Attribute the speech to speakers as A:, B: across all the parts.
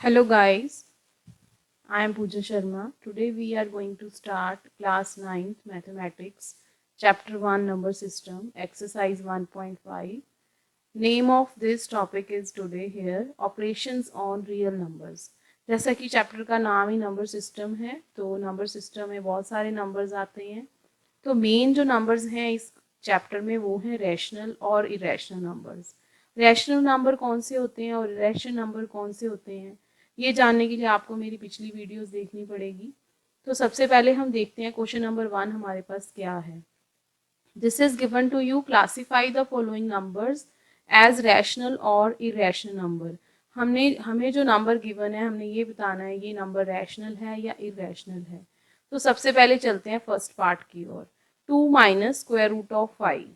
A: Hello guys, I am Pooja Sharma. Today we are going to start class 9th mathematics chapter 1 number system exercise 1.5. Name of this topic is today here operations on real numbers. जैसा कि chapter का नाम ही number system है तो number system में बहुत सारे numbers आते हैं। तो मेन जो नंबर्स हैं इस चैप्टर में वो हैं रैशनल और इरेशनल नंबर्स। रैशनल नंबर कौन से होते हैं और इरेशनल नंबर कौन से होते हैं ये जानने के लिए आपको मेरी पिछली वीडियोस देखनी पड़ेगी। तो सबसे पहले हम देखते हैं क्वेश्चन नंबर 1 हमारे पास क्या है। This is given to you classify the following numbers as rational और इरेशनल नंबर। हमें जो नंबर गिवन है हमने ये बताना है ये नंबर रैशनल है या इरेशनल है। तो सबसे पहले चलते हैं फर्स्ट पार्ट की ओर। 2 minus square root of 5।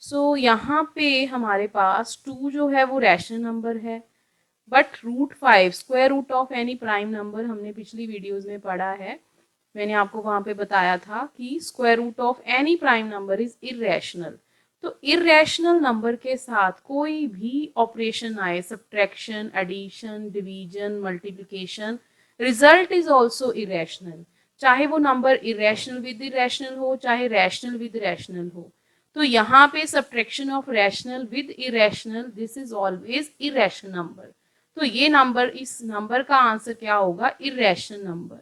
A: So यहाँ पे हमारे पास 2 जो है वो रैशनल नंबर है but root 5 square root of any prime number हमने पिछली वीडियोस में पढ़ा है। मैंने आपको वहां पे बताया था कि square root of any prime number is irrational. तो इरेशनल नंबर के साथ कोई भी ऑपरेशन आए subtraction addition division multiplication result is also irrational. चाहे वो नंबर इरेशनल विद इरेशनल हो चाहे रैशनल विद रैशनल हो। तो यहाँ पे subtraction of rational with irrational this is always irrational number. तो ये नंबर इस नंबर का आंसर क्या होगा इरेशनल नंबर।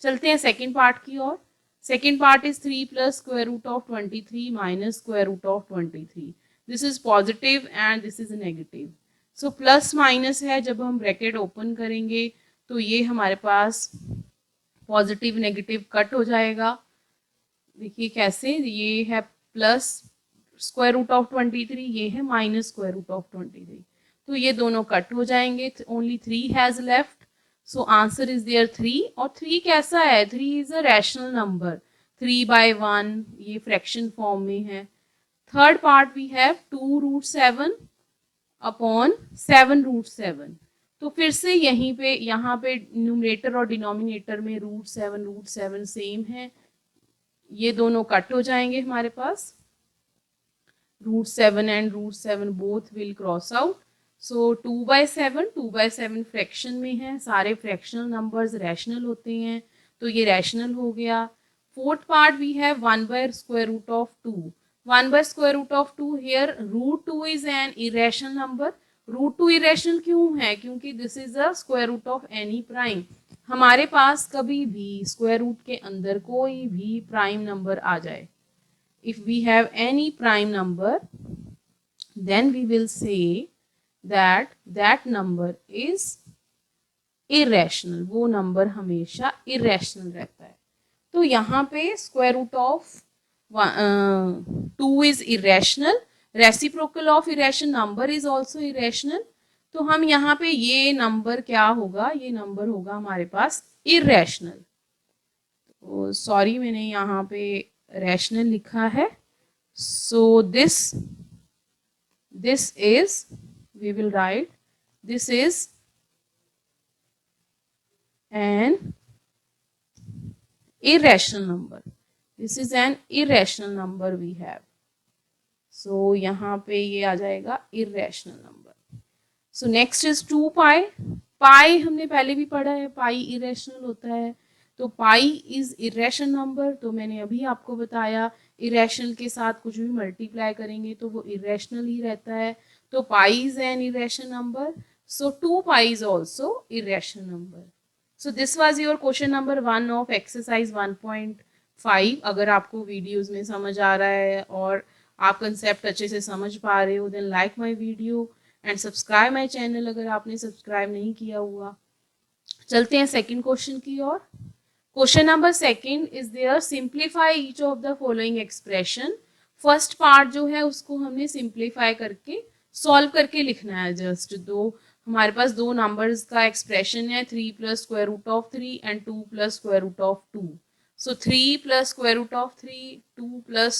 A: चलते हैं सेकंड पार्ट की ओर। Second part is 3 plus square root of 23 minus square root of 23। This is positive and this is negative. So plus minus है जब हम ब्रैकेट ओपन करेंगे तो ये हमारे पास पॉजिटिव नेगेटिव कट हो जाएगा। देखिए कैसे, ये है प्लस स्क्वायर रूट ऑफ 23 ये है माइनस स्क्वायर रूट ऑफ 23। तो ये दोनों कट हो जाएंगे। Only 3 has left. So answer is there 3। और 3 कैसा है, 3 इज अ रैशनल नंबर। 3/1 ये फ्रैक्शन फॉर्म में है। Third part we have 2 root 7 upon 7 root 7। तो फिर से यहीं पे यहाँ पे न्यूमरेटर और डिनोमिनेटर में रूट 7 सेम है। ये दोनों कट हो जाएंगे हमारे पास। √7 and √7 both will cross out. So 2/7 fraction में है। सारे फ्रैक्शनल नंबर्स रैशनल होते हैं तो ये रैशनल हो गया। Fourth part we have 1/√2। 1/√2 here √2 is an irrational number. √2 irrational क्यों है, क्योंकि this is a square root of any prime. हमारे पास कभी भी स्क्वायर रूट के अंदर कोई भी प्राइम नंबर आ जाए, if we have any prime number then we will say that that number is irrational। वो नंबर हमेशा irrational रहता है। तो यहाँ पे square root of 2 is irrational। Reciprocal of irrational number is also irrational। तो हम यहाँ पे ये नंबर क्या होगा, ये नंबर होगा हमारे पास irrational। तो सॉरी मैंने यहाँ पे रैशनल लिखा है। So this is, we will write, this is an irrational number। This is an irrational number we have। So यहाँ पे ये आ जाएगा irrational number। So next is 2 pi। पाई हमने पहले भी पढ़ा है, पाई इरेशनल होता है। तो पाई इज इरेशनल नंबर। तो मैंने अभी आपको बताया इरेशनल के साथ कुछ भी मल्टीप्लाई करेंगे तो वो इरेशनल ही रहता है। तो pi is an irrational number. So 2 pi is also irrational number. So this was your question number 1 of exercise 1.5। अगर आपको वीडियोज में समझ आ रहा है और आप कंसेप्ट अच्छे से समझ पा रहे हो then like my video and subscribe my channel अगर आपने सब्सक्राइब नहीं किया हुआ। चलते हैं सेकंड क्वेश्चन की ओर। Question number second is there simplify each of the following expression. First part जो है उसको हमने सिंप्लीफाई करके सॉल्व करके लिखना है। जस्ट हमारे पास दो नंबर्स का एक्सप्रेशन है 3 plus square root of 3 and 2 plus square root of 2। So 3 plus square root of 3 2 plus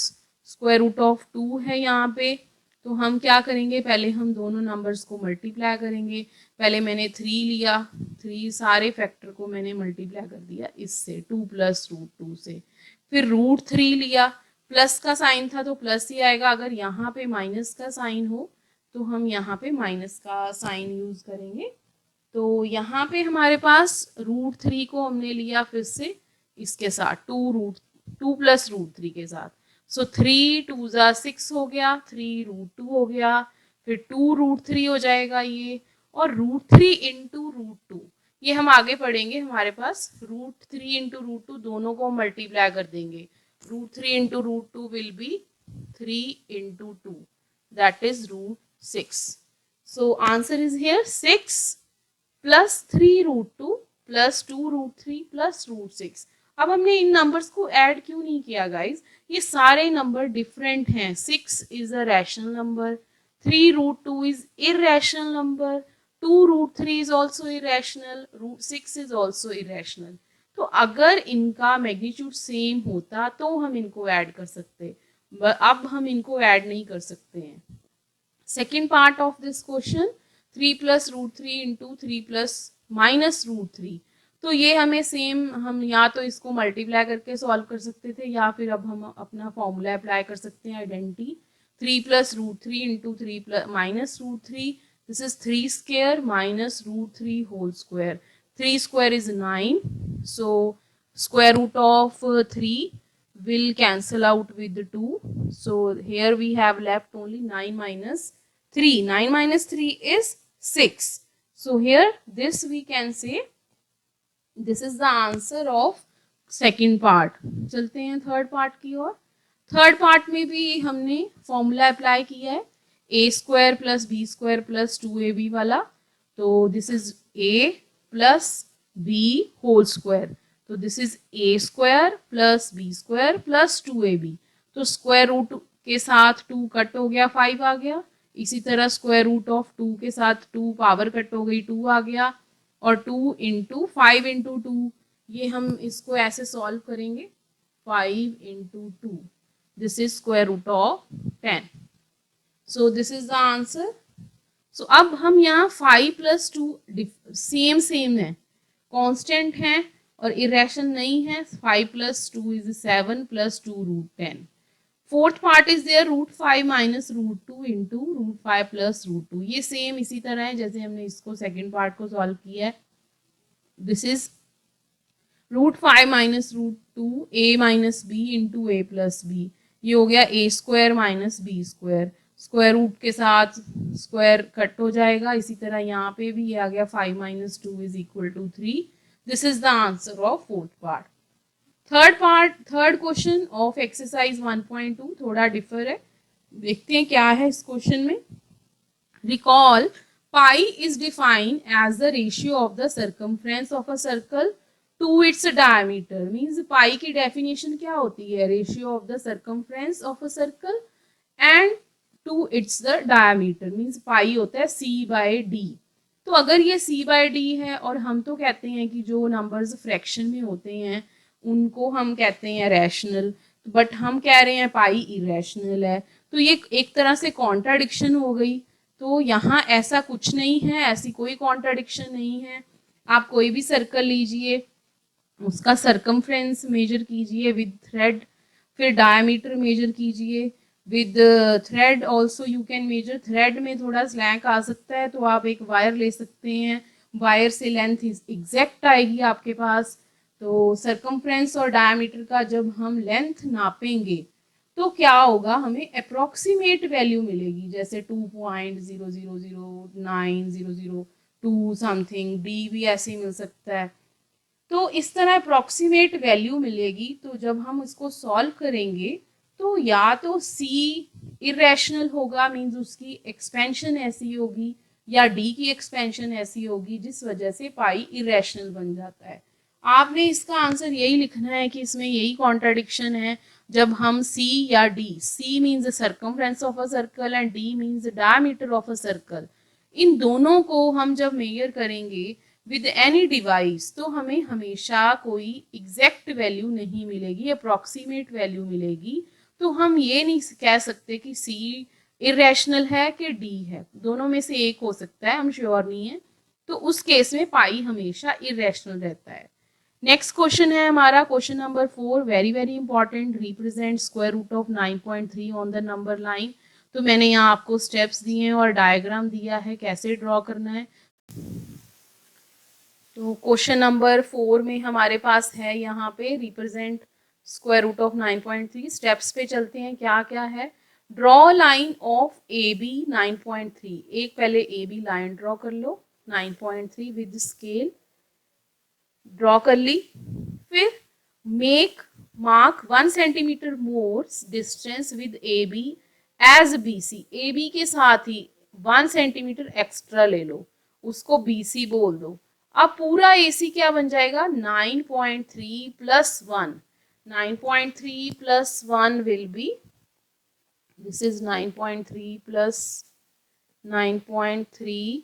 A: square root of 2 है यहाँ पे। तो हम क्या करेंगे, पहले हम दोनों नंबर्स को मल्टीप्लाई करेंगे। पहले मैंने 3 लिया, 3 सारे फैक्टर को मैंने मल्टीप्लाई कर दिया इससे 2 प्लस √2 से। फिर √3 लिया, प्लस का साइन था तो प्लस ही आएगा। अगर यहाँ पे माइनस का साइन हो तो हम यहाँ पे माइनस का साइन यूज करेंगे। तो यहाँ पे हमारे पास √3 को हमने लिया फिर से इसके साथ 2 प्लस √3 के साथ। सो 3 2 ज़ा 6 हो गया, 3√2 हो गया, फिर 2√3 हो जाएगा ये, और √3 इंटू √2 ये हम आगे पढ़ेंगे। हमारे पास √3 इंटू √2 दोनों को मल्टीप्लाई कर देंगे। √3 into √2 will be 3 into 2, that is √6। So answer is here 6 plus 3√2 plus 2√3 plus √6। अब हमने इन नंबर्स को ऐड क्यों नहीं किया गाइज? ये सारे नंबर डिफरेंट हैं। 6 is a rational number, 3√2 is irrational number, 2√3 is also irrational, √6 is also irrational। तो अगर इनका मैग्नीट्यूड सेम होता तो हम इनको ऐड कर सकते, अब हम इनको ऐड नहीं कर सकते हैं। Second part of this question, 3 plus √3 into 3 plus minus √3। तो ये हमें सेम, हम या तो इसको मल्टीप्लाई करके सॉल्व कर सकते थे या फिर अब हम अपना फॉर्मूला अप्लाई कर सकते हैं, identity. 3 plus √3 into 3 plus minus √3, this is 3 square minus √3 whole square। 3 square is 9, so square root of 3 will cancel out with the 2, so here we have left only 9 minus 3। 9 minus 3 is 6, so here this we can say this is the answer of second part। चलते हैं third part की ओर। Third part में भी हमने formula apply किया है, a² plus b² plus 2ab वाला। तो this is a plus b whole square, तो this is a² plus b² plus 2ab। तो स्क्वायर रूट के साथ 2 कट हो गया, 5 आ गया। इसी तरह स्क्वायर रूट ऑफ 2 के साथ 2 पावर कट हो गई, 2 आ गया। और 2 इंटू 5 इंटू 2, ये हम इसको ऐसे सॉल्व करेंगे, 5 into 2, this is square root of 10। So this is the answer. So अब हम यहाँ 5 प्लस 2 सेम है, कांस्टेंट है और इरेशनल नहीं है। 5 plus 2 is 7 plus 2 √10। Fourth part is there √5 minus √2 into √5 plus √2। ये सेम इसी तरह है जैसे हमने इसको सेकेंड पार्ट को सॉल्व किया है। This is √5 minus √2 a minus b into a plus b. ये हो गया a² minus b²। Square root के साथ स्क्वायर कट हो जाएगा। इसी तरह यहाँ पे भी ये आ गया 5 minus 2 is equal to 3। This is the answer of fourth part. Third question of exercise 1.2 थोड़ा डिफर है, देखते हैं क्या है इस क्वेश्चन में। Recall pi is defined as the ratio of the circumference of a circle to its diameter. Means pi की definition क्या होती है? Ratio of the circumference of a circle and to its the diameter. Means pi होता है c/d। तो अगर ये c/d है और हम तो कहते हैं कि जो नंबर्स फ्रैक्शन में होते हैं उनको हम कहते हैं रैशनल, बट हम कह रहे हैं पाई इरेशनल है, तो ये एक तरह से कॉन्ट्राडिक्शन हो गई। तो यहाँ ऐसा कुछ नहीं है, ऐसी कोई कॉन्ट्राडिक्शन नहीं है। आप कोई भी सर्कल लीजिए, उसका सर्कमफ्रेंस मेजर कीजिए विद थ्रेड, फिर डायमीटर मेजर कीजिए with thread also you can measure. Thread में थोड़ा स्लैंक आ सकता है तो आप एक वायर ले सकते हैं, वायर से लेंथ एग्जैक्ट आएगी आपके पास। तो सर्कमफ्रेंस और डायमीटर का जब हम लेंथ नापेंगे तो क्या होगा, हमें अप्रोक्सीमेट वैल्यू मिलेगी, जैसे 2.0009002 समथिंग, डी भी ऐसे मिल सकता है। तो इस तरह अप्रोक्सीमेट वैल्यू मिलेगी। तो जब हम इसको सॉल्व करेंगे तो या तो सी इरेशनल होगा, मींस उसकी एक्सपेंशन ऐसी होगी, या डी की एक्सपेंशन ऐसी होगी जिस वजह से पाई इरेशनल बन जाता है। आपने इसका आंसर यही लिखना है कि इसमें यही कॉन्ट्राडिक्शन है। जब हम सी या D, C means circumference of a circle and D means diameter of a circle, इन दोनों को हम जब मेजर करेंगे विद एनी डिवाइस तो हमें हमेशा कोई एग्जैक्ट वैल्यू नहीं मिलेगी, अप्रॉक्सीमेट वैल्यू मिलेगी। तो हम ये नहीं कह सकते कि सी इरेशनल है कि डी है, दोनों में से एक हो सकता है, हम श्योर नहीं है। तो उस केस में पाई हमेशा इरेशनल रहता है। नेक्स्ट क्वेश्चन है हमारा question number 4, very very important. Represent square root of 9.3 on the number line. तो मैंने यहाँ आपको स्टेप्स दिए हैं और डायग्राम दिया है कैसे ड्रॉ करना है। तो क्वेश्चन नंबर 4 में हमारे पास है यहाँ पे represent square root of 9.3। Steps पे चलते हैं, क्या क्या है। Draw line of A B 9.3। एक पहले ए बी लाइन ड्रॉ कर लो 9.3 विद स्केल, ड्रॉ कर ली। फिर make mark 1 centimetre more distance with A B as B C. A B के साथ ही 1 सेंटीमीटर एक्स्ट्रा ले लो, उसको बी सी बोल दो। अब पूरा ए सी क्या बन जाएगा 9.3 plus 1। 9.3 plus 1 will be, this is 9.3 plus 9.3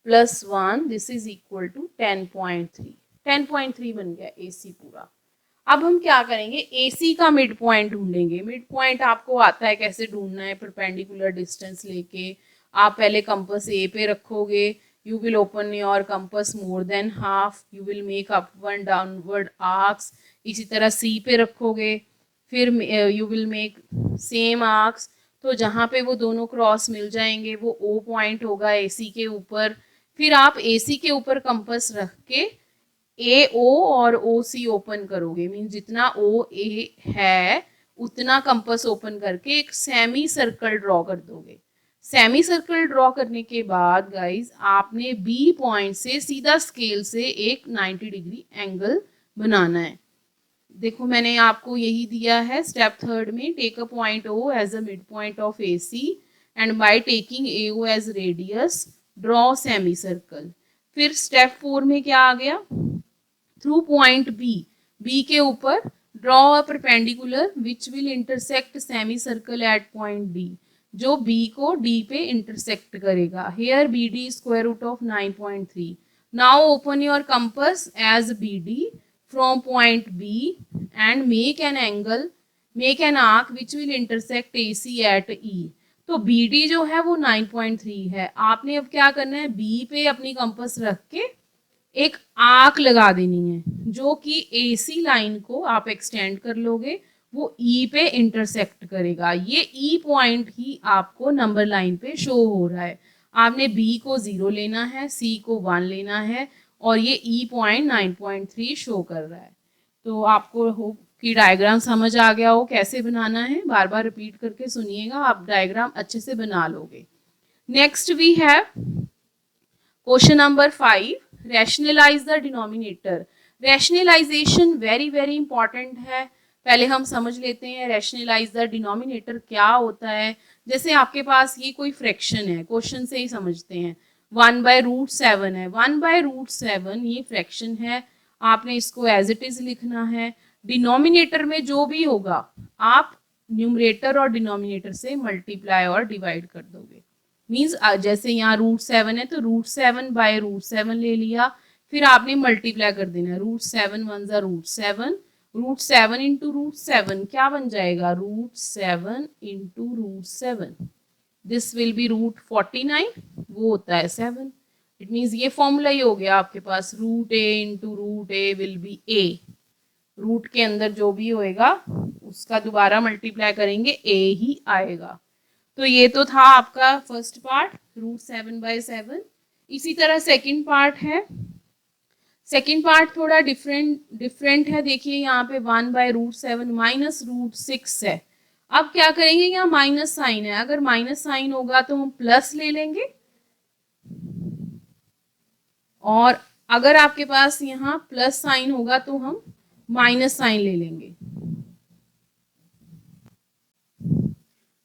A: plus 1, this is equal to 10.3। 10.3 बन गया एसी पूरा। अब हम क्या करेंगे, एसी का मिड पॉइंट ढूंढेंगे। मिड पॉइंट आपको आता है कैसे ढूंढना है, परपेंडिकुलर डिस्टेंस लेके आप पहले कंपास ए पे रखोगे, you will open your compass more than half, you will make upward downward arcs. इसी तरह सी पे रखोगे, फिर you will make same arcs. तो जहाँ पे वो दोनों क्रॉस मिल जाएंगे वो ओ पॉइंट होगा एसी के ऊपर। फिर आप एसी के ऊपर कंपास रख के ए ओ और ओ सी ओपन करोगे, मीन जितना ओ ए है उतना कंपास ओपन करके एक सेमी सर्कल ड्रॉ कर दोगे। सेमी सर्कल ड्रॉ करने के बाद गाइज आपने बी पॉइंट से सीधा स्केल से एक 90 डिग्री एंगल बनाना है। देखो मैंने आपको यही दिया है स्टेप 3 में, take a point O as a midpoint of A C and by taking A O as radius draw semicircle. फिर स्टेप 4 में क्या आ गया, थ्रू पॉइंट बी, बी के ऊपर draw a perpendicular which will intersect semi circle at point D, जो B को D पे intersect करेगा। Here B D square root of 9.3। Now open your compass as B D from point B and make an angle, make an arc which will intersect A C at E. तो B D जो है वो 9.3 है। आपने अब क्या करना है, बी पे अपनी कंपास रख के एक आर्क लगा देनी है जो कि एसी लाइन को आप एक्सटेंड कर लोगे, वो ई पे इंटरसेक्ट करेगा। ये ई पॉइंट ही आपको नंबर लाइन पे शो हो रहा है। आपने बी को 0 लेना है, सी को 1 लेना है और ये ई पॉइंट 9.3 शो कर रहा है। तो आपको होप कि डायग्राम समझ आ गया हो कैसे बनाना है। बार बार रिपीट करके सुनिएगा, आप डायग्राम अच्छे से बना लोगे। Next we have question number 5, rationalise the denominator. Rationalisation very very important है। पहले हम समझ लेते हैं रैशनलाइज द डिनोमिनेटर क्या होता है। जैसे आपके पास ये कोई फ्रैक्शन है, क्वेश्चन से ही समझते हैं, 1/√7 है। 1/√7 ये फ्रैक्शन है, आपने इसको एज इट इज लिखना है। डिनोमिनेटर में जो भी होगा आप न्यूमरेटर और डिनोमिनेटर से मल्टीप्लाई और डिवाइड कर दोगे। मीन्स जैसे यहाँ √7 है तो √7/√7 ले लिया, फिर आपने मल्टीप्लाई कर देना, √7 1 √7, √7 इंटू √7 क्या बन जाएगा, √7 इंटू √7, दिस विल बी √49, वो होता है 7। इट मीन्स ये फॉर्मूला ही हो गया आपके पास, √a into √a will be a। Root के अंदर जो भी होएगा उसका दोबारा मल्टीप्लाई करेंगे a ही आएगा। तो ये तो था आपका फर्स्ट पार्ट, √7/7। इसी तरह सेकंड पार्ट है। सेकंड पार्ट थोड़ा डिफरेंट है। देखिए यहाँ पे 1/√7 माइनस √6 है। अब क्या करेंगे, यहाँ माइनस साइन है, अगर माइनस साइन होगा तो हम प्लस ले लेंगे, और अगर आपके पास यहाँ प्लस साइन होगा तो हम माइनस साइन ले लेंगे।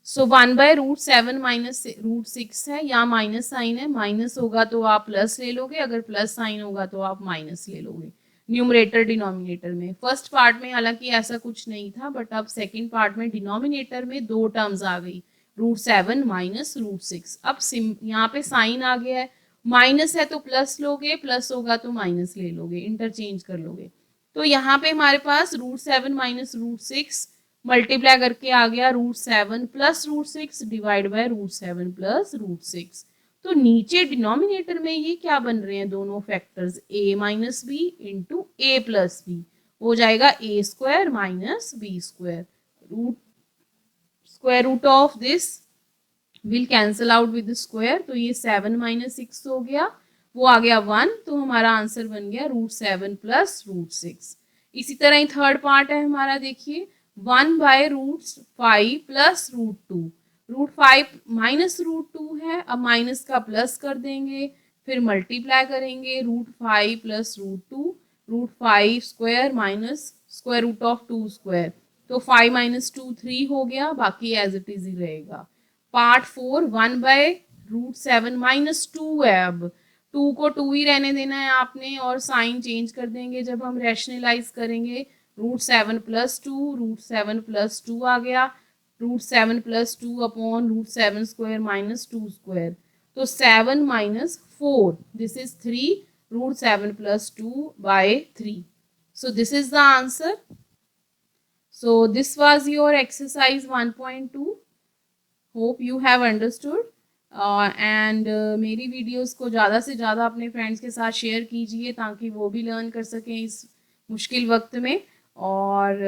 A: सो 1/√7 माइनस √6 है, यहाँ माइनस साइन है, माइनस होगा तो आप प्लस ले लोगे, अगर प्लस साइन होगा तो आप माइनस ले लोगे न्यूमरेटर डिनोमिनेटर में। फर्स्ट पार्ट में हालांकि ऐसा कुछ नहीं था, बट अब सेकंड पार्ट में डिनोमिनेटर में दो टर्म्स आ गई, √7 माइनस √6। अब यहाँ पे साइन आ गया है, माइनस है तो प्लस लोगे, प्लस होगा तो माइनस ले लोगे, इंटरचेंज कर लोगे। तो यहाँ पे हमारे पास √7 माइनस √6 मल्टीप्लाई करके आ गया √7 प्लस √6 डिवाइड बाय √7 प्लस √6। तो नीचे डिनोमिनेटर में ये क्या बन रहे हैं, दोनों factors a minus b into a plus b, हो जाएगा a² minus b²। Square root of this will cancel out with square, तो ये 7 - 6 हो गया, वो आ गया 1, तो हमारा आंसर बन गया √7 प्लस √6। इसी तरह ही थर्ड पार्ट है हमारा, देखिए 1/√5 प्लस √2। √5 माइनस √2 है, अब माइनस का प्लस कर देंगे, फिर मल्टीप्लाई करेंगे √5 plus √2, √5 square minus square root of 2 square, तो 5 माइनस 2 3 हो गया, बाकी एज इट इज ही रहेगा। पार्ट 4 1/√7 माइनस 2 है, अब 2 को 2 ही रहने देना है आपने, और साइन चेंज कर देंगे जब हम रैशनलाइज करेंगे। √7 प्लस 2, √7 प्लस 2 आ गया, √7 plus 2 upon √7 square minus 2 square, तो 7 minus 4, this is 3, √7 plus 2/3। So this is the answer. So this was your exercise 1.2. Hope you have understood. And मेरी वीडियोस को ज़्यादा से ज़्यादा अपने फ्रेंड्स के साथ शेयर कीजिए ताकि वो भी लर्न कर सकें इस मुश्किल वक्त में। और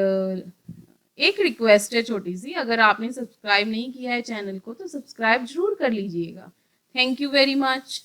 A: एक रिक्वेस्ट है छोटी सी, अगर आपने सब्सक्राइब नहीं किया है चैनल को तो सब्सक्राइब जरूर कर लीजिएगा। Thank you very much.